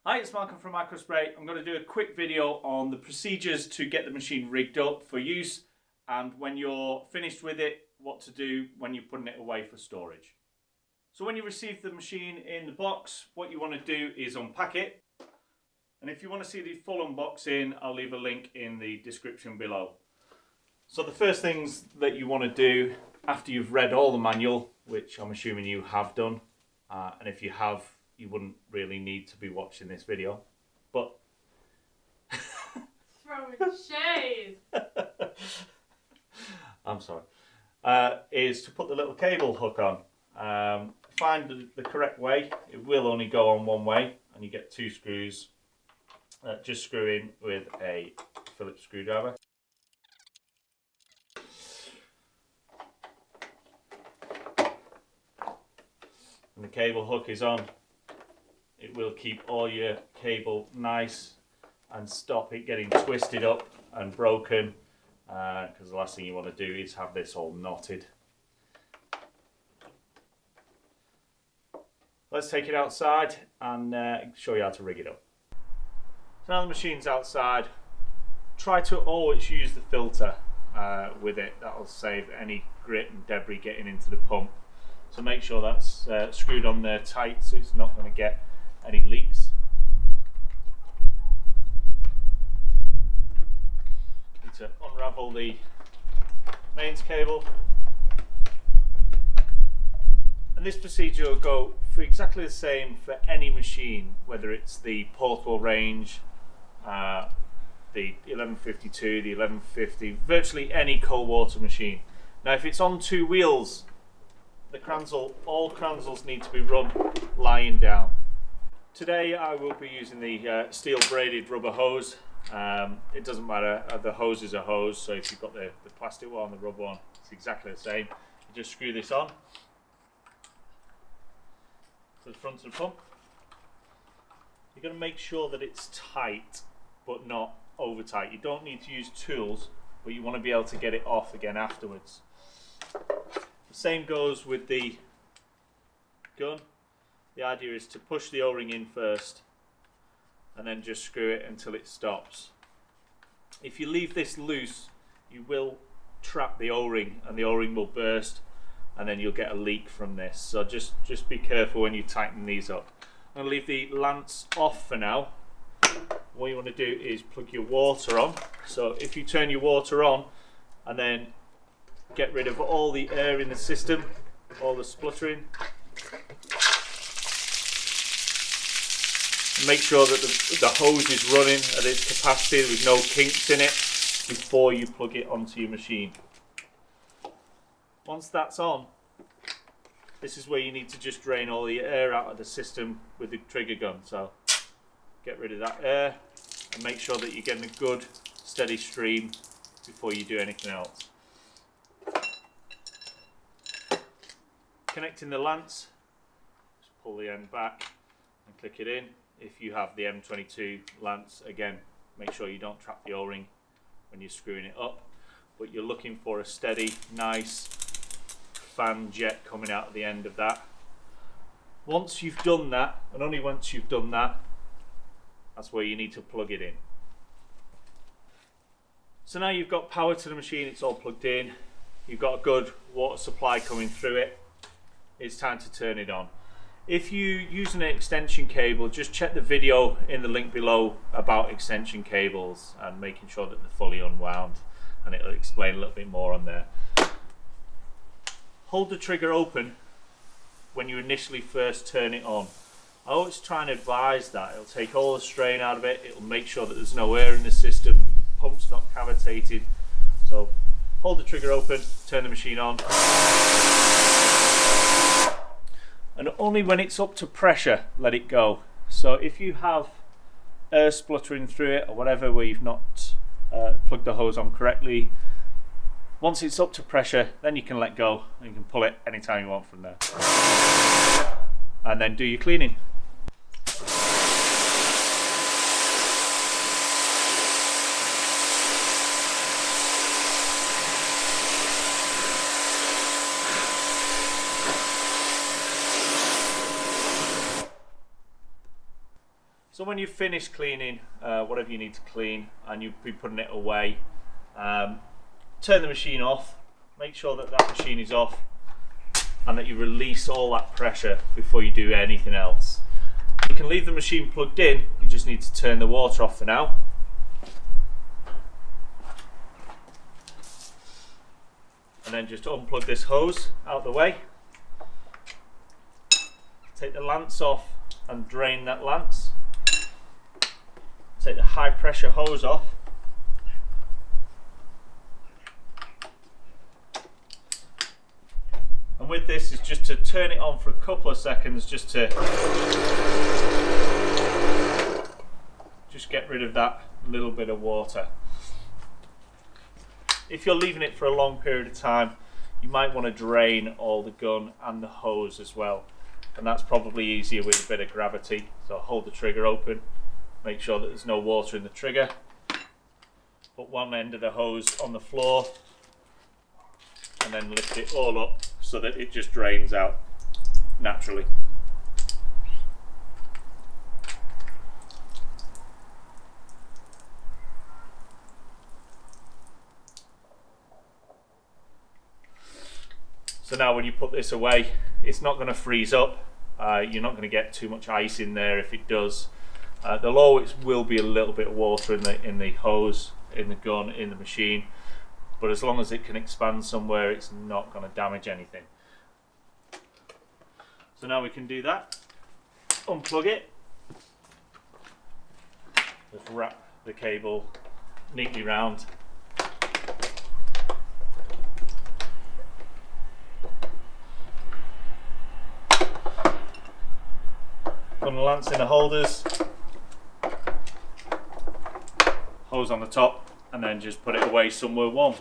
Hi, it's Malcolm from Aquaspray. I'm going to do a quick video on the procedures to get the machine rigged up for use, and when you're finished with it, what to do when you're putting it away for storage. So when you receive the machine in the box, what you want to do is unpack it. And if you want to see the full unboxing, I'll leave a link in the description below. So the first things that you want to do after you've read all the manual, which I'm assuming you have done, and if you have, you wouldn't really need to be watching this video, but throwing shade. I'm sorry. Is to put the little cable hook on. Find the correct way. It will only go on one way, and you get two screws. Just screw in with a Phillips screwdriver. And the cable hook is on. It will keep all your cable nice and stop it getting twisted up and broken, because the last thing you want to do is have this all knotted. Let's take it outside and show you how to rig it up. So now the machine's outside, try to always use the filter with it. That'll save any grit and debris getting into the pump. So make sure that's screwed on there tight so it's not going to get any leaks. Need to unravel the mains cable. And this procedure will go for exactly the same for any machine, whether it's the portable range, the 1152, the 1150, virtually any cold water machine. Now if it's on two wheels, the Kranzle, all Kranzles need to be run lying down. Today I will be using the steel braided rubber hose. It doesn't matter, the hose is a hose, so if you've got the plastic one, the rubber one, it's exactly the same. You just screw this on to the front of the pump. You're going to make sure that it's tight but not over tight. You don't need to use tools, but you want to be able to get it off again afterwards. The same goes with the gun. The idea is to push the O-ring in first and then just screw it until it stops. If you leave this loose, you will trap the O-ring and the O-ring will burst, and then you'll get a leak from this. So just be careful when you tighten these up. I'm going to leave the lance off for now. What you want to do is plug your water on. So if you turn your water on and then get rid of all the air in the system, all the spluttering, make sure that the hose is running at its capacity with no kinks in it before you plug it onto your machine. Once that's on, this is where you need to just drain all the air out of the system with the trigger gun. So get rid of that air and make sure that you're getting a good steady stream before you do anything else. Connecting the lance, just pull the end back and click it in. If you have the M22 lance, again, make sure you don't trap the O-ring when you're screwing it up, but you're looking for a steady, nice fan jet coming out of the end of that. Once you've done that, and only once you've done that, that's where you need to plug it in. So now you've got power to the machine, it's all plugged in, you've got a good water supply coming through it. It's time to turn it on. If you're using an extension cable, just check the video in the link below about extension cables and making sure that they're fully unwound, and it'll explain a little bit more on there. Hold the trigger open when you initially first turn it on. I always try and advise that. It'll take all the strain out of it, it'll make sure that there's no air in the system, the pump's not cavitated. So hold the trigger open, turn the machine on. And only when it's up to pressure, let it go. So if you have air spluttering through it or whatever, where you've not plugged the hose on correctly, once it's up to pressure, then you can let go and you can pull it anytime you want from there. And then do your cleaning. So when you've finished cleaning whatever you need to clean and you've been putting it away, turn the machine off, make sure that that machine is off and that you release all that pressure before you do anything else. You can leave the machine plugged in, you just need to turn the water off for now. And then just unplug this hose out the way. Take the lance off and drain that lance. Take the high pressure hose off. And with this is just to turn it on for a couple of seconds just to get rid of that little bit of water. If you're leaving it for a long period of time, you might want to drain all the gun and the hose as well. And that's probably easier with a bit of gravity. So hold the trigger open, make sure that there's no water in the trigger. Put one end of the hose on the floor and then lift it all up so that it just drains out naturally. So now when you put this away, it's not going to freeze up. You're not going to get too much ice in there. If it does, there'll always will be a little bit of water in the hose, in the gun, in the machine. But as long as it can expand somewhere, it's not going to damage anything. So now we can do that. Unplug it. Just wrap the cable neatly round. Put the lance in the holders, hose on the top, and then just put it away somewhere warm.